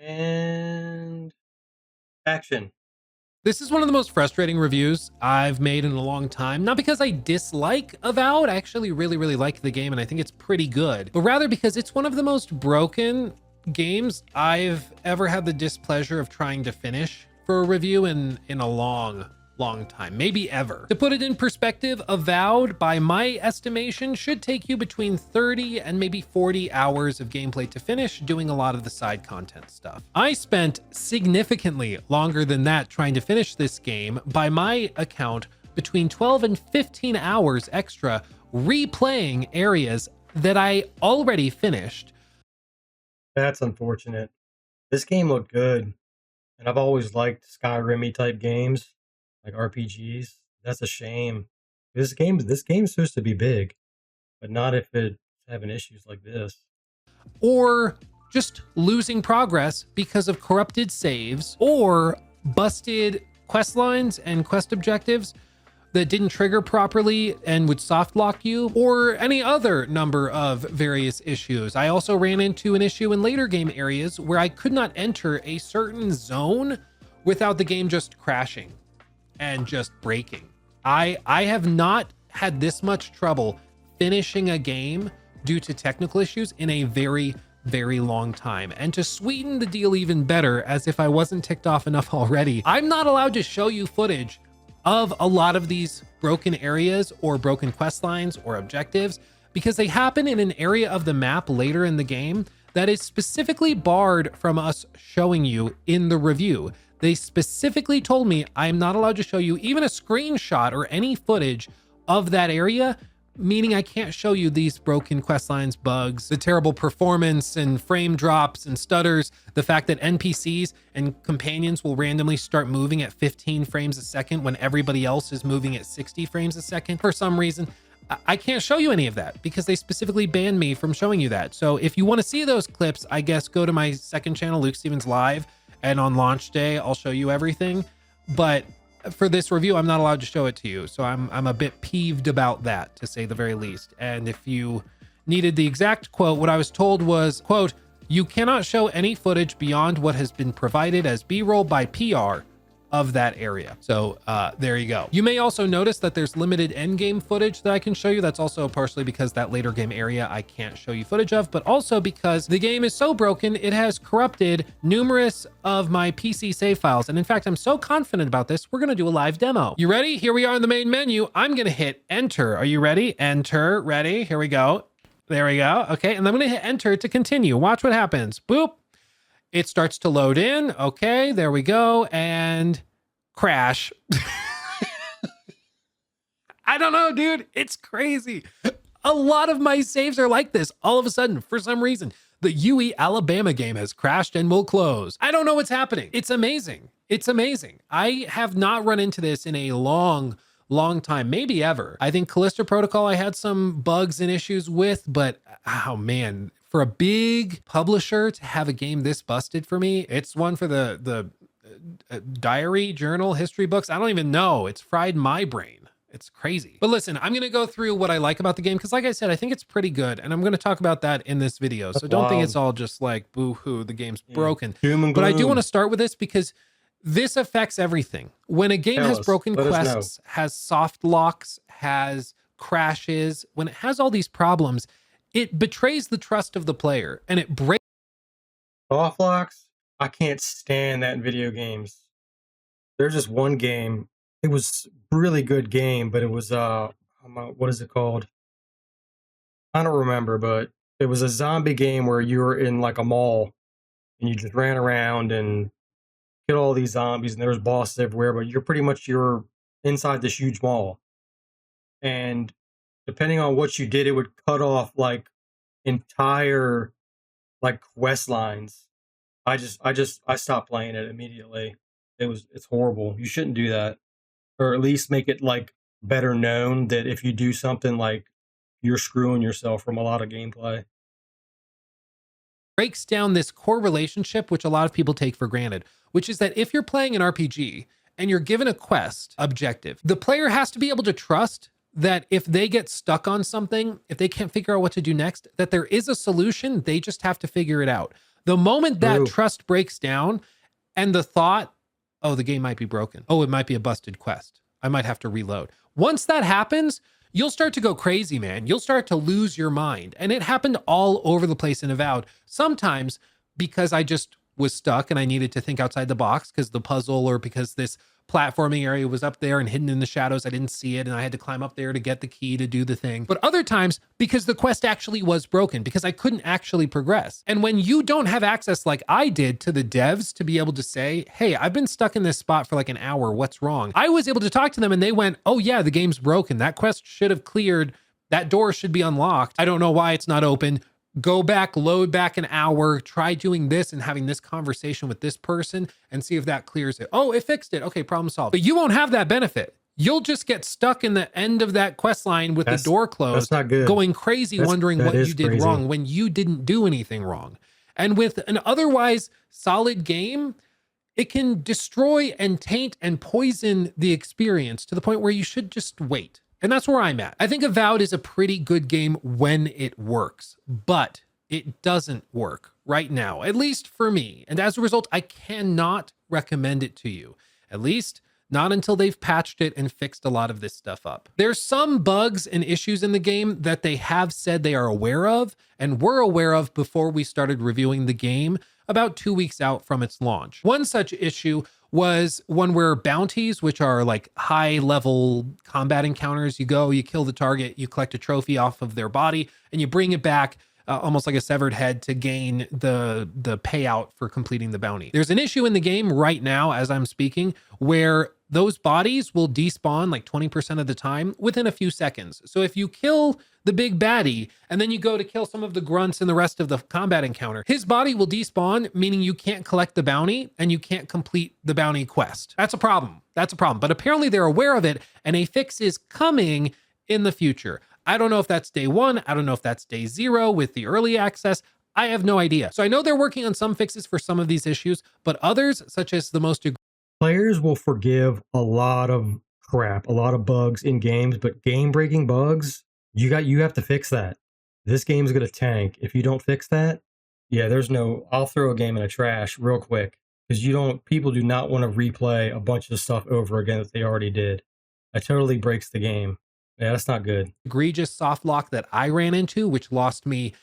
And action. This is one of the most frustrating reviews I've made in a long time. Not because I dislike Avowed, I actually really like the game and I think it's pretty good, but rather because it's one of the most broken games I've ever had the displeasure of trying to finish for a review in a long time, maybe ever. To put it in perspective, Avowed, by my estimation, should take you between 30 and maybe 40 hours of gameplay to finish, doing a lot of the side content stuff. I spent significantly longer than that trying to finish this game. By my account, between 12 and 15 hours extra replaying areas that I already finished. That's unfortunate. This game looked good, and I've always liked Skyrim-y type games, like RPGs. That's a shame. This game's supposed to be big, but not if it's having issues like this. Or just losing progress because of corrupted saves or busted quest lines and quest objectives that didn't trigger properly and would soft lock you, or any other number of various issues. I also ran into an issue in later game areas where I could not enter a certain zone without the game just crashing and just breaking. I have not had this much trouble finishing a game due to technical issues in a very long time. And to sweeten the deal even better, as if I wasn't ticked off enough already, I'm not allowed to show you footage of a lot of these broken areas or broken quest lines or objectives because they happen in an area of the map later in the game that is specifically barred from us showing you in the review. They specifically told me I'm not allowed to show you even a screenshot or any footage of that area, meaning I can't show you these broken quest lines, bugs, the terrible performance and frame drops and stutters, the fact that NPCs and companions will randomly start moving at 15 frames a second when everybody else is moving at 60 frames a second for some reason. I can't show you any of that because they specifically banned me from showing you that. So if you want to see those clips, I guess go to my second channel, Luke Stevens Live, and on launch day, I'll show you everything. But for this review, I'm not allowed to show it to you. So I'm a bit peeved about that, to say the very least. And if you needed the exact quote, what I was told was, quote, "You cannot show any footage beyond what has been provided as B-roll by PR of that area." So there you go. You may also notice that there's limited end game footage that I can show you. That's also partially because that later game area I can't show you footage of, but also because the game is so broken, it has corrupted numerous of my PC save files. And in fact, I'm so confident about this, we're gonna do a live demo. You ready? Here we are in the main menu. I'm gonna hit enter. Are you ready? Enter, ready? Here we go. There we go. Okay, and I'm gonna hit enter to continue. Watch what happens. Boop. It starts to load in. Okay, there we go. And crash. I don't know, dude. It's crazy. A lot of my saves are like this. All of a sudden, for some reason, the UE Alabama game has crashed and will close. I don't know what's happening. It's amazing. It's amazing. I have not run into this in a long time, maybe ever. I think Callisto Protocol I had some bugs and issues with, but oh man, for a big publisher to have a game this busted for me, it's one for the diary, journal, history books. I don't even know. It's fried my brain. It's crazy. But listen, I'm going to go through what I like about the game because like I said, I think it's pretty good. And I'm going to talk about that in this video. So don't think it's all just like boo-hoo, the game's broken. But I do want to start with this because this affects everything. When a game has broken quests, has soft locks, has crashes, when it has all these problems, it betrays the trust of the player and it breaks. Soft locks? I can't stand that in video games. There's just one game. It was a really good game, but it was what is it called? I don't remember, but it was a zombie game where you were in like a mall and you just ran around and killed all these zombies and there was bosses everywhere, but you're inside this huge mall. And depending on what you did, it would cut off like entire like quest lines. I stopped playing it immediately. It's horrible. You shouldn't do that. Or at least make it like better known that if you do something, like you're screwing yourself from a lot of gameplay. Breaks down this core relationship, which a lot of people take for granted, which is that if you're playing an RPG and you're given a quest objective, the player has to be able to trust that if they get stuck on something, if they can't figure out what to do next, that there is a solution, they just have to figure it out. The moment that True. trust breaks down and the thought, oh, the game might be broken. Oh, it might be a busted quest. I might have to reload. Once that happens, you'll start to go crazy, man. You'll start to lose your mind. And it happened all over the place in Avowed. Sometimes because I just was stuck and I needed to think outside the box because the puzzle or because this platforming area was up there and hidden in the shadows. I didn't see it and I had to climb up there to get the key to do the thing. But other times because the quest actually was broken, because I couldn't actually progress. And when you don't have access like I did to the devs to be able to say, hey, I've been stuck in this spot for like an hour, what's wrong? I was able to talk to them and they went, oh yeah, the game's broken. That quest should have cleared. That door should be unlocked. I don't know why it's not open. Go back, load back an hour, try doing this and having this conversation with this person and see if that clears it. Oh, it fixed it. Okay, problem solved. But you won't have that benefit. You'll just get stuck in the end of that quest line with the door closed, that's not good. going crazy, wondering what you did wrong when you didn't do anything wrong. And with an otherwise solid game, it can destroy and taint and poison the experience to the point where you should just wait. And that's where I'm at. I think Avowed is a pretty good game when it works, but it doesn't work right now, at least for me. And as a result, I cannot recommend it to you, at least not until they've patched it and fixed a lot of this stuff up. There's some bugs and issues in the game that they have said they are aware of and were aware of before we started reviewing the game about 2 weeks out from its launch. One such issue was one where bounties, which are like high level combat encounters, you go, you kill the target, you collect a trophy off of their body and you bring it back almost like a severed head to gain the payout for completing the bounty. There's an issue in the game right now as I'm speaking where those bodies will despawn like 20% of the time within a few seconds. So if you kill the big baddie and then you go to kill some of the grunts and the rest of the combat encounter, his body will despawn, meaning you can't collect the bounty and you can't complete the bounty quest. That's a problem. That's a problem. But apparently they're aware of it and a fix is coming in the future. I don't know if that's day one. I don't know if that's day 0 with the early access. I have no idea. So I know they're working on some fixes for some of these issues, but others, such as the most players will forgive a lot of crap, a lot of bugs in games, but game-breaking bugs, you have to fix that. This game's gonna tank. If you don't fix that, yeah, I'll throw a game in the trash real quick because people do not want to replay a bunch of stuff over again that they already did. It totally breaks the game. Yeah, that's not good. Egregious soft lock that I ran into, which lost me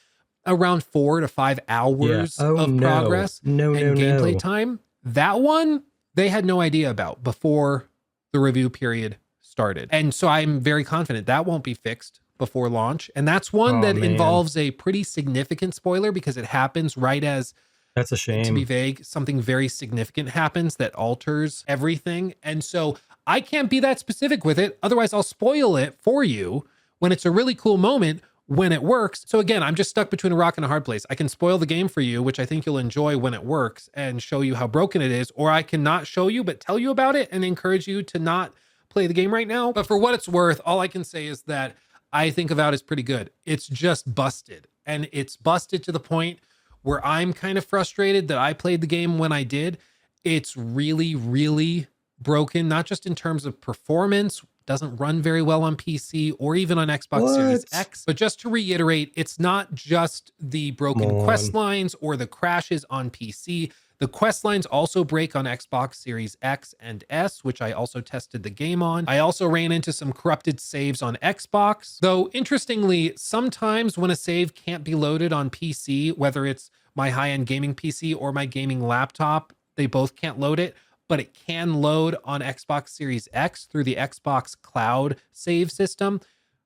around 4 to 5 hours of progress and gameplay time. That one, they had no idea about before the review period started. And so I'm very confident that won't be fixed before launch. And that's one that involves a pretty significant spoiler because it happens right as, that's a shame. To be vague, something very significant happens that alters everything. And so I can't be that specific with it. Otherwise, I'll spoil it for you when it's a really cool moment when it works. So again, I'm just stuck between a rock and a hard place. I can spoil the game for you, which I think you'll enjoy when it works and show you how broken it is, or I can not show you, but tell you about it and encourage you to not play the game right now. But for what it's worth, all I can say is that I think Avowed is pretty good. It's just busted, and it's busted to the point where I'm kind of frustrated that I played the game when I did. It's really, really broken, not just in terms of performance, doesn't run very well on PC or even on Xbox Series X. But just to reiterate, it's not just the broken quest lines or the crashes on PC. The quest lines also break on Xbox Series X and S, which I also tested the game on. I also ran into some corrupted saves on Xbox. Though, interestingly, sometimes when a save can't be loaded on PC, whether it's my high-end gaming PC or my gaming laptop, they both can't load it, but it can load on Xbox Series X through the Xbox Cloud save system,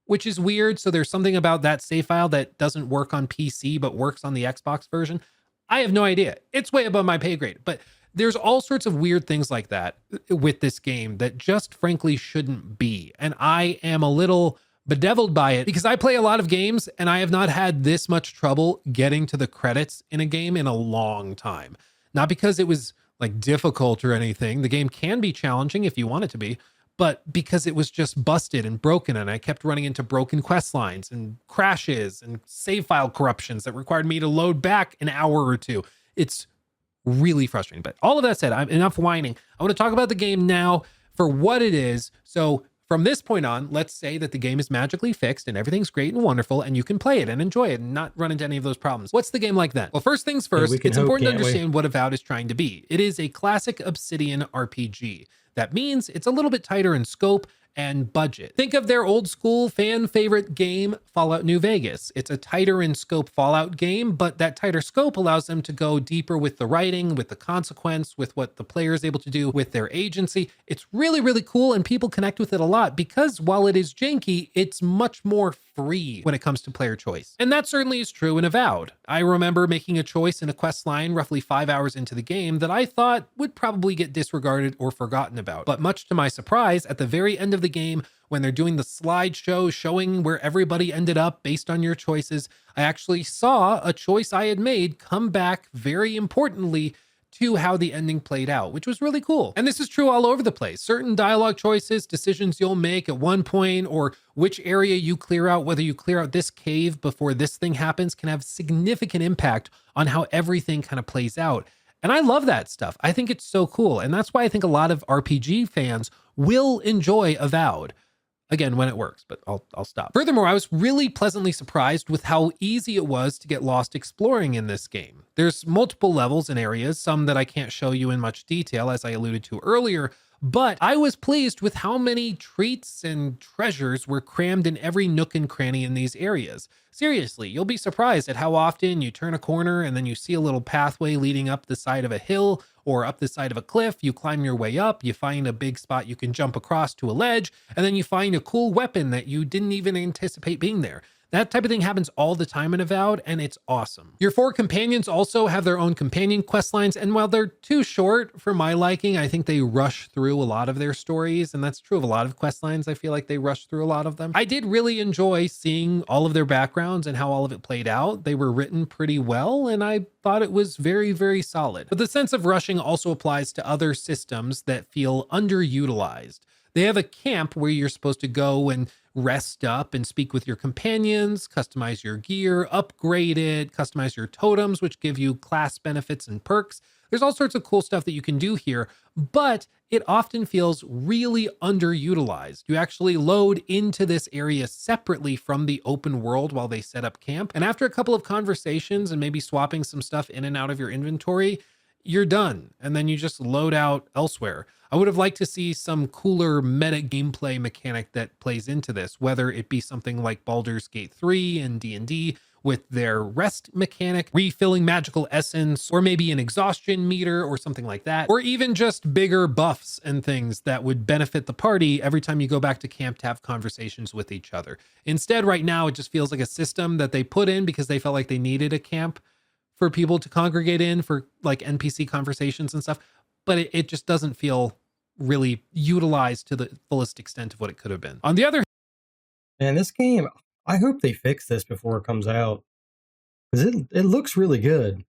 which is weird. So there's something about that save file that doesn't work on PC, but works on the Xbox version. I have no idea. It's way above my pay grade, but there's all sorts of weird things like that with this game that just frankly shouldn't be. And I am a little bedeviled by it because I play a lot of games and I have not had this much trouble getting to the credits in a game in a long time. Not because it was like difficult or anything. The game can be challenging if you want it to be, but because it was just busted and broken and I kept running into broken quest lines and crashes and save file corruptions that required me to load back an hour or two. It's really frustrating. But all of that said, I'm enough whining. I want to talk about the game now for what it is. So From this point on, let's say that the game is magically fixed and everything's great and wonderful and you can play it and enjoy it and not run into any of those problems. What's the game like then? Well, first things Yeah, first, we can it's hope, important to can't we? understand what Avowed is trying to be. It is a classic Obsidian RPG. That means it's a little bit tighter in scope and budget. Think of their old school fan favorite game, Fallout New Vegas. It's a tighter in scope Fallout game, but that tighter scope allows them to go deeper with the writing, with the consequence, with what the player is able to do with their agency. It's really, really cool, and people connect with it a lot because while it is janky, it's much more free when it comes to player choice. And that certainly is true in Avowed. I remember making a choice in a quest line roughly 5 hours into the game that I thought would probably get disregarded or forgotten about. But much to my surprise, at the very end of the game, when they're doing the slideshow showing where everybody ended up based on your choices, I actually saw a choice I had made come back very importantly to how the ending played out, which was really cool. And this is true all over the place. Certain dialogue choices, decisions you'll make at one point, or which area you clear out, whether you clear out this cave before this thing happens, can have significant impact on how everything kind of plays out. And I love that stuff. I think it's so cool. And that's why I think a lot of RPG fans will enjoy Avowed. Again, when it works, but I'll stop. Furthermore, I was really pleasantly surprised with how easy it was to get lost exploring in this game. There's multiple levels and areas, some that I can't show you in much detail, as I alluded to earlier, but I was pleased with how many treats and treasures were crammed in every nook and cranny in these areas. Seriously, you'll be surprised at how often you turn a corner and then you see a little pathway leading up the side of a hill or up the side of a cliff. You climb your way up, you find a big spot you can jump across to a ledge, and then you find a cool weapon that you didn't even anticipate being there. That type of thing happens all the time in Avowed, and it's awesome. Your 4 companions also have their own companion quest lines, and while they're too short for my liking, I think they rush through a lot of their stories, and that's true of a lot of quest lines. I feel like they rush through a lot of them. I did really enjoy seeing all of their backgrounds and how all of it played out. They were written pretty well, and I thought it was very, very solid. But the sense of rushing also applies to other systems that feel underutilized. They have a camp where you're supposed to go and rest up and speak with your companions, customize your gear, upgrade it, customize your totems, which give you class benefits and perks. There's all sorts of cool stuff that you can do here, but it often feels really underutilized. You actually load into this area separately from the open world while they set up camp. And after a couple of conversations and maybe swapping some stuff in and out of your inventory, you're done. And then you just load out elsewhere. I would have liked to see some cooler meta gameplay mechanic that plays into this, whether it be something like Baldur's Gate 3 and D&D with their rest mechanic, refilling magical essence, or maybe an exhaustion meter or something like that, or even just bigger buffs and things that would benefit the party every time you go back to camp to have conversations with each other. Instead, right now, it just feels like a system that they put in because they felt like they needed a camp for people to congregate in for like NPC conversations and stuff, but it just doesn't feel really utilized to the fullest extent of what it could have been. On the other And this game, I hope they fix this before it comes out, because it looks really good.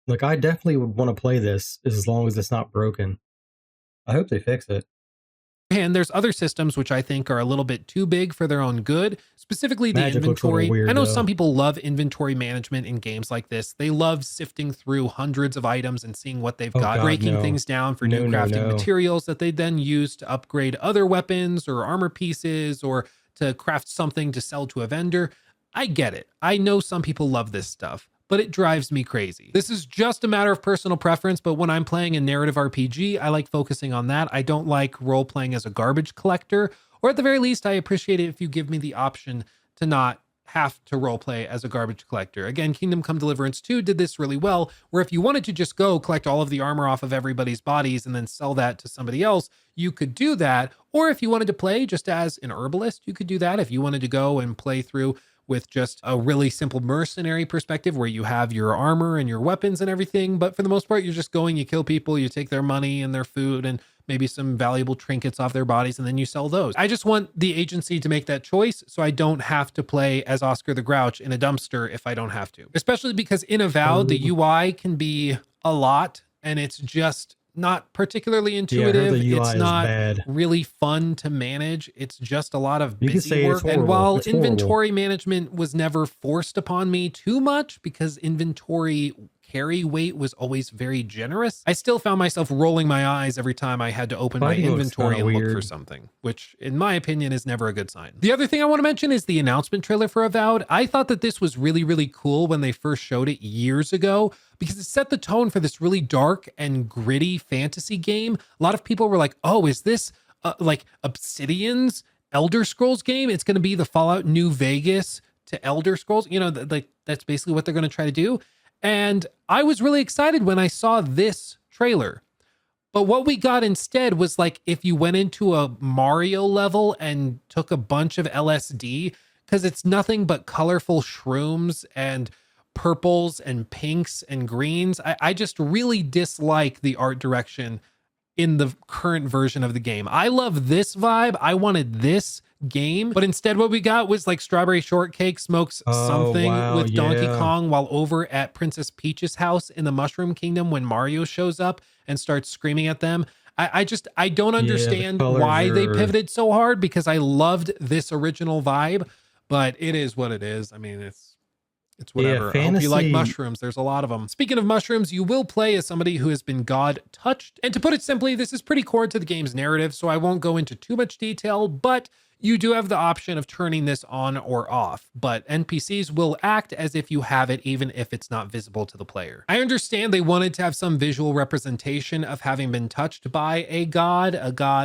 Like, I definitely would want to play this as long as it's not broken. I hope they fix it. hand, there's other systems which I think are a little bit too big for their own good, specifically the Magic looks a little inventory. weird, I know though. some people love inventory management in games like this. They love sifting through hundreds of items and seeing what they've Oh got, God, breaking no. things down for No, new no, crafting no. materials that they then use to upgrade other weapons or armor pieces or to craft something to sell to a vendor. I get it. I know some people love this stuff, but it drives me crazy. This is just a matter of personal preference, but when I'm playing a narrative RPG, I like focusing on that. I don't like role playing as a garbage collector, or at the very least, I appreciate it if you give me the option to not have to role play as a garbage collector. Again, Kingdom Come Deliverance 2 did this really well, where if you wanted to just go collect all of the armor off of everybody's bodies and then sell that to somebody else, you could do that. Or if you wanted to play just as an herbalist, you could do that. If you wanted to go and play through with just a really simple mercenary perspective where you have your armor and your weapons and everything. But for the most part, you're just going, you kill people, you take their money and their food and maybe some valuable trinkets off their bodies, and then you sell those. I just want the agency to make that choice so I don't have to play as Oscar the Grouch in a dumpster if I don't have to. Especially because in Avowed, the UI can be a lot and it's just not particularly intuitive. the UI It's is not bad. really fun to manage. It's just a lot of You could busy say it's work. And horrible. while It's horrible. inventory management was never forced upon me too much, because inventory carry weight was always very generous, I still found myself rolling my eyes every time I had to open my Fighting looks inventory kinda and look for weird. something, which in my opinion is never a good sign. The other thing I want to mention is the announcement trailer for Avowed. I thought that this was really, really cool when they first showed it years ago, because it set the tone for this really dark and gritty fantasy game. A lot of people were like, oh, is this like Obsidian's Elder Scrolls game? It's going to be the Fallout New Vegas to Elder Scrolls. You know, like that's basically what they're going to try to do. And I was really excited when I saw this trailer. But what we got instead was like if you went into a Mario level and took a bunch of LSD, because it's nothing but colorful shrooms and purples and pinks and greens. I just really dislike the art direction in the current version of the game. I love this vibe. I wanted this game, but instead what we got was like Strawberry Shortcake smokes Oh, something wow, with Donkey yeah. Kong while over at Princess Peach's house in the Mushroom Kingdom when Mario shows up and starts screaming at them. I don't Yeah, the understand colors why they are pivoted so hard, because I loved this original vibe, but it is what it is. I mean, it's yeah, whatever. I hope you like fantasy. mushrooms. There's a lot of them. Speaking of mushrooms, you will play as somebody who has been God touched. And to put it simply, this is pretty core to the game's narrative, so I won't go into too much detail, but you do have the option of turning this on or off. But NPCs will act as if you have it, even if it's not visible to the player. I understand they wanted to have some visual representation of having been touched by a god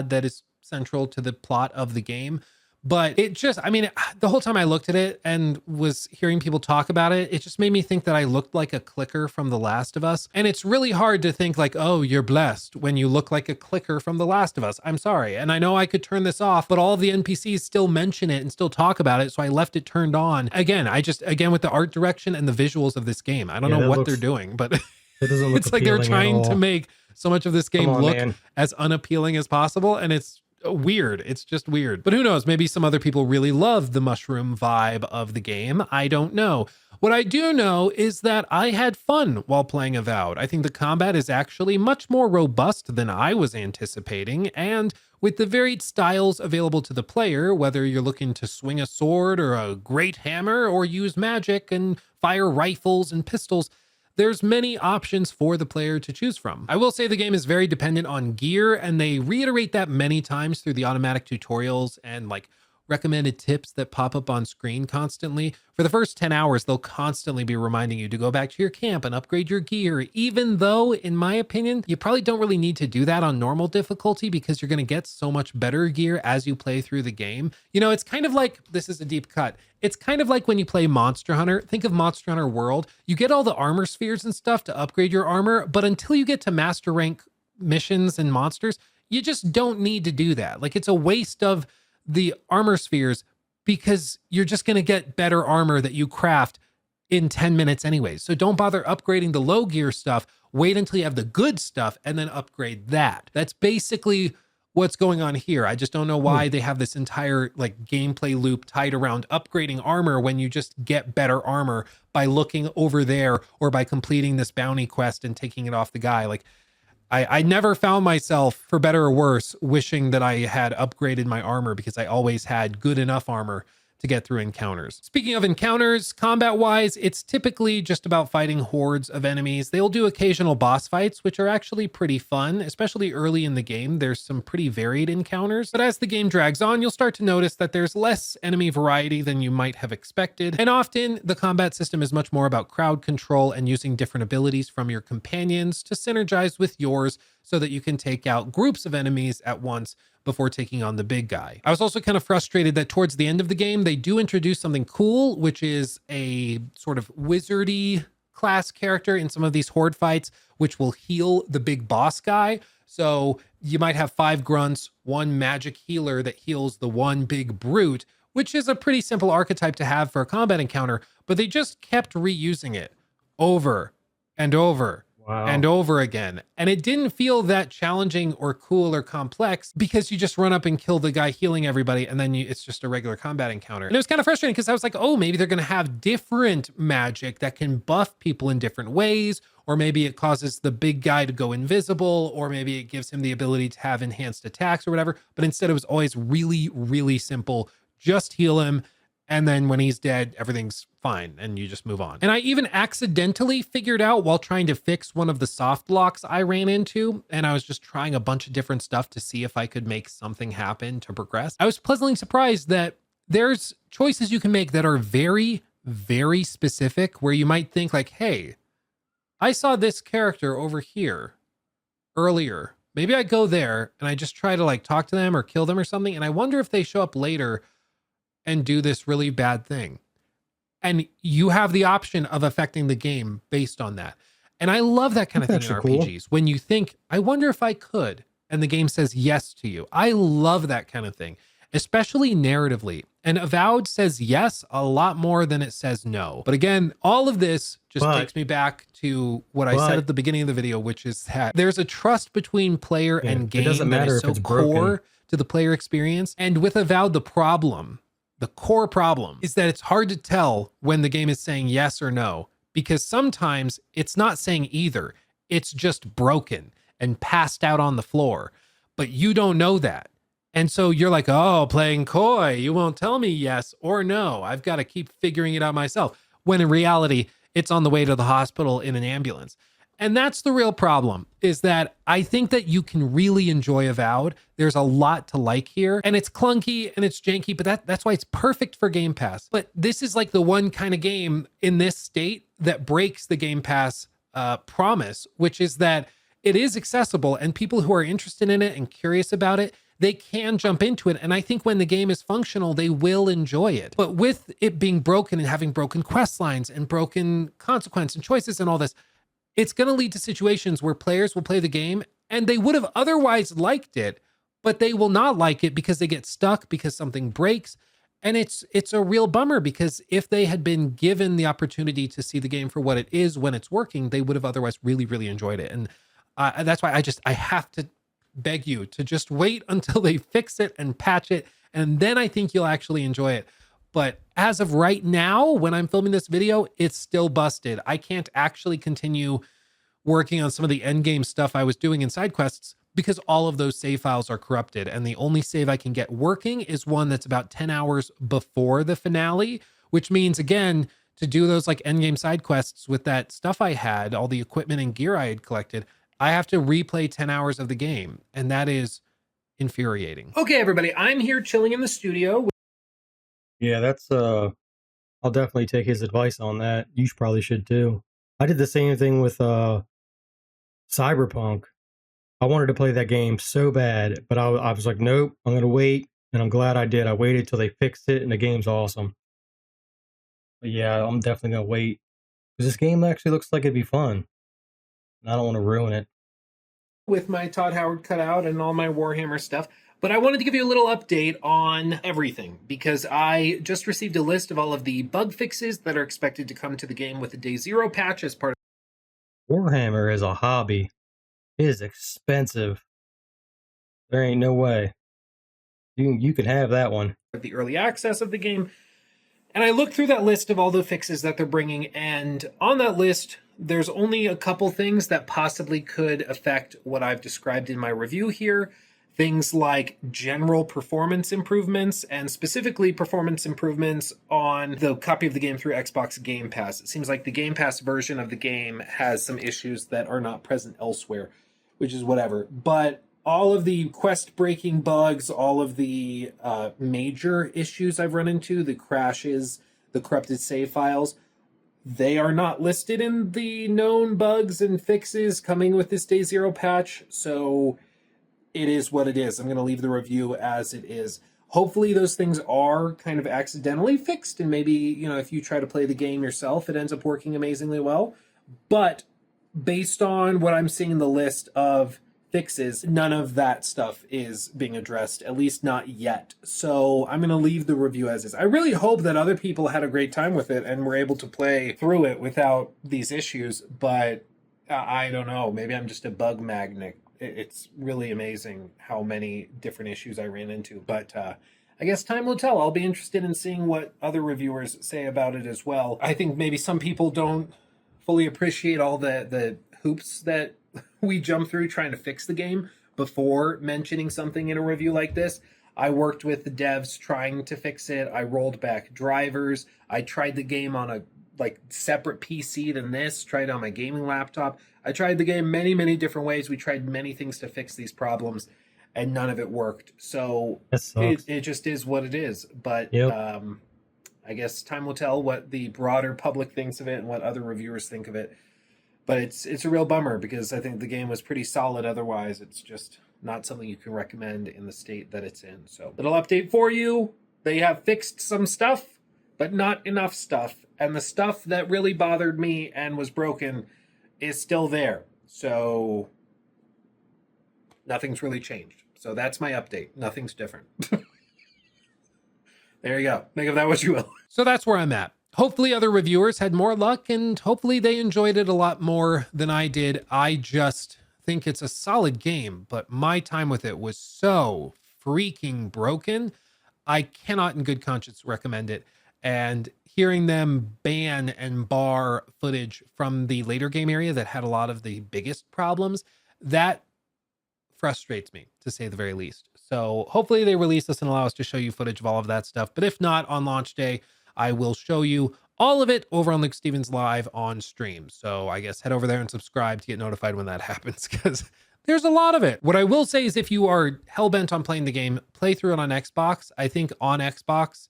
that is central to the plot of the game. But it just, I mean, the whole time I looked at it and was hearing people talk about it, it just made me think that I looked like a clicker from The Last of Us. And it's really hard to think like, oh, you're blessed when you look like a clicker from The Last of Us. I'm sorry. And I know I could turn this off, but all of the NPCs still mention it and still talk about it. So I left it turned on. Again, with the art direction and the visuals of this game, I don't Yeah, know that what they're looks doing, but that doesn't look it's like they're appealing at trying to all. make so much of this Come game on, look man. as unappealing as possible. And it's weird. It's just weird. But who knows? Maybe some other people really love the mushroom vibe of the game. I don't know. What I do know is that I had fun while playing Avowed. I think the combat is actually much more robust than I was anticipating. And with the varied styles available to the player, whether you're looking to swing a sword or a great hammer or use magic and fire rifles and pistols, there's many options for the player to choose from. I will say the game is very dependent on gear, and they reiterate that many times through the automatic tutorials and like recommended tips that pop up on screen constantly. For the first 10 hours, they'll constantly be reminding you to go back to your camp and upgrade your gear, even though, in my opinion, you probably don't really need to do that on normal difficulty because you're going to get so much better gear as you play through the game. You know, it's kind of like, this is a deep cut. It's kind of like when you play Monster Hunter. Think of Monster Hunter World. You get all the armor spheres and stuff to upgrade your armor, but until you get to master rank missions and monsters, you just don't need to do that. Like, it's a waste of the armor spheres because you're just going to get better armor that you craft in 10 minutes anyways. So don't bother upgrading the low gear stuff. Wait until you have the good stuff and then upgrade that. That's basically what's going on here. I just don't know why they have this entire like gameplay loop tied around upgrading armor when you just get better armor by looking over there or by completing this bounty quest and taking it off the guy. Like, I never found myself, for better or worse, wishing that I had upgraded my armor because I always had good enough armor to get through encounters. Speaking of encounters, combat-wise, it's typically just about fighting hordes of enemies. They'll do occasional boss fights, which are actually pretty fun, especially early in the game. There's some pretty varied encounters, but as the game drags on, you'll start to notice that there's less enemy variety than you might have expected, and often the combat system is much more about crowd control and using different abilities from your companions to synergize with yours so that you can take out groups of enemies at once before taking on the big guy. I was also kind of frustrated that towards the end of the game, they do introduce something cool, which is a sort of wizardy class character in some of these horde fights, which will heal the big boss guy. So you might have 5 grunts, 1 magic healer that heals the one big brute, which is a pretty simple archetype to have for a combat encounter, but they just kept reusing it over and over and Wow. over again. And it didn't feel that challenging or cool or complex because you just run up and kill the guy healing everybody and then it's just a regular combat encounter. And it was kind of frustrating because I was like, oh, maybe they're going to have different magic that can buff people in different ways, or maybe it causes the big guy to go invisible, or maybe it gives him the ability to have enhanced attacks or whatever. But instead it was always really, really simple. Just heal him And then when he's dead, everything's fine and you just move on. And I even accidentally figured out while trying to fix one of the soft locks I ran into, and I was just trying a bunch of different stuff to see if I could make something happen to progress. I was pleasantly surprised that there's choices you can make that are very, very specific, where you might think like, hey, I saw this character over here earlier. Maybe I go there and I just try to like talk to them or kill them or something. And I wonder if they show up later and do this really bad thing. And you have the option of affecting the game based on that. And I love that kind of thing in RPGs. When you think, I wonder if I could, and the game says yes to you. I love that kind of thing, especially narratively. And Avowed says yes a lot more than it says no. But again, all of this just takes me back to what I said at the beginning of the video, which is that there's a trust between player and game that is so core to the player experience. And with Avowed, the core problem is that it's hard to tell when the game is saying yes or no, because sometimes it's not saying either. It's just broken and passed out on the floor, but you don't know that. And so you're like, oh, playing coy. You won't tell me yes or no. I've got to keep figuring it out myself. When in reality, it's on the way to the hospital in an ambulance. And that's the real problem, is that I think that you can really enjoy Avowed. There's a lot to like here, and it's clunky and it's janky, but that's why it's perfect for Game Pass. But this is like the one kind of game in this state that breaks the Game Pass promise, which is that it is accessible, and people who are interested in it and curious about it, they can jump into it. And I think when the game is functional, they will enjoy it. But with it being broken and having broken quest lines and broken consequence and choices and all this, it's going to lead to situations where players will play the game and they would have otherwise liked it, but they will not like it because they get stuck, because something breaks. And it's a real bummer, because if they had been given the opportunity to see the game for what it is when it's working, they would have otherwise really, really enjoyed it. And that's why I have to beg you to just wait until they fix it and patch it. And then I think you'll actually enjoy it. But as of right now, when I'm filming this video, it's still busted. I can't actually continue working on some of the end game stuff I was doing in side quests because all of those save files are corrupted. And the only save I can get working is one that's about 10 hours before the finale, which means, again, to do those like end game side quests with that stuff I had, all the equipment and gear I had collected, I have to replay 10 hours of the game. And that is infuriating. Okay, everybody, I'm here chilling in the studio. Yeah, that's I'll definitely take his advice on that. You probably should too. I did the same thing with Cyberpunk. I wanted to play that game so bad, but I was like, nope, I'm gonna wait, and I'm glad I did. I waited till they fixed it, and the game's awesome. But yeah, I'm definitely gonna wait, because this game actually looks like it'd be fun, and I don't want to ruin it. With my Todd Howard cutout and all my Warhammer stuff. But I wanted to give you a little update on everything, because I just received a list of all of the bug fixes that are expected to come to the game with the Day Zero patch as part of Warhammer is a hobby. It is expensive. There ain't no way. You can have that one. the early access of the game. And I looked through that list of all the fixes that they're bringing, and on that list, there's only a couple things that possibly could affect what I've described in my review here. Things like general performance improvements, and specifically performance improvements on the copy of the game through Xbox Game Pass. It seems like the Game Pass version of the game has some issues that are not present elsewhere, which is whatever. But all of the quest breaking bugs, all of the major issues I've run into, the crashes, the corrupted save files, they are not listed in the known bugs and fixes coming with this Day Zero patch. So it is what it is. I'm going to leave the review as it is. Hopefully those things are kind of accidentally fixed, and maybe, you know, if you try to play the game yourself, it ends up working amazingly well. But based on what I'm seeing in the list of fixes, none of that stuff is being addressed, at least not yet. So I'm going to leave the review as is. I really hope that other people had a great time with it and were able to play through it without these issues, but I don't know. Maybe I'm just a bug magnet. It's really amazing how many different issues I ran into, but I guess time will tell. I'll be interested in seeing what other reviewers say about it as well. I think maybe some people don't fully appreciate all the hoops that we jump through trying to fix the game before mentioning something in a review like this. I worked with the devs trying to fix it. I rolled back drivers. I tried the game on a like separate PC than this, tried it on my gaming laptop. I tried the game many different ways. We tried many things to fix these problems and none of it worked. So That sucks. it just is what it is. But Yep. I guess time will tell what the broader public thinks of it and what other reviewers think of it. But it's a real bummer because I think the game was pretty solid otherwise. It's just not something you can recommend in the state that it's in. So, little update for you. They have fixed some stuff, but not enough stuff. And the stuff that really bothered me and was broken is still there. So, nothing's really changed. So, that's my update. Nothing's different. There you go. Make of that what you will. So, that's where I'm at. Hopefully other reviewers had more luck and hopefully they enjoyed it a lot more than I did. I just think it's a solid game, but my time with it was so freaking broken. I cannot in good conscience recommend it. And hearing them ban and bar footage from the later game area that had a lot of the biggest problems, that frustrates me to say the very least. So hopefully they release this and allow us to show you footage of all of that stuff. But if not, on launch day, I will show you all of it over on Luke Stevens Live on stream. So I guess head over there and subscribe to get notified when that happens because there's a lot of it. What I will say is if you are hell-bent on playing the game, play through it on Xbox. I think on Xbox,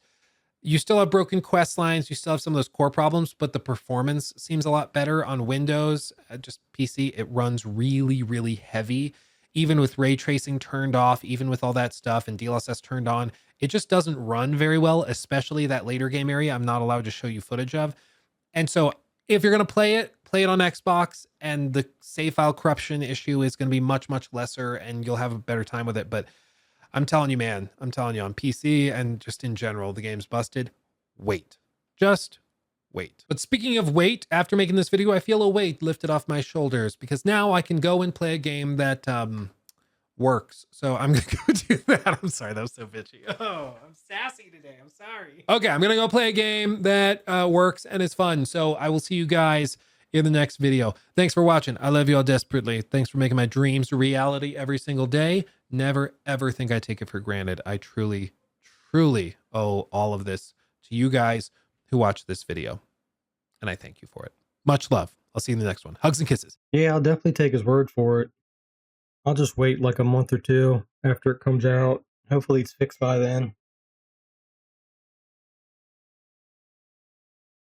you still have broken quest lines. You still have some of those core problems, but the performance seems a lot better on Windows. Just PC, it runs really heavy. Even with ray tracing turned off, even with all that stuff and DLSS turned on, it just doesn't run very well, especially that later game area I'm not allowed to show you footage of. And so if you're going to play it on Xbox and the save file corruption issue is going to be much lesser and you'll have a better time with it. But I'm telling you, man, I'm telling you on PC and just in general, the game's busted. Wait, just wait. But speaking of weight, after making this video, I feel a weight lifted off my shoulders because now I can go and play a game that works. So I'm gonna go do that. I'm sorry, that was so bitchy. Oh, I'm sassy today. I'm sorry. Okay, I'm gonna go play a game that works and is fun. So I will see you guys in the next video. Thanks for watching. I love you all desperately. Thanks for making my dreams a reality every single day. Never ever think I take it for granted. I truly owe all of this to you guys who watched this video. And I thank you for it. Much love. I'll see you in the next one. Hugs and kisses. Yeah, I'll definitely take his word for it. I'll just wait like a month or two after it comes out. Hopefully it's fixed by then.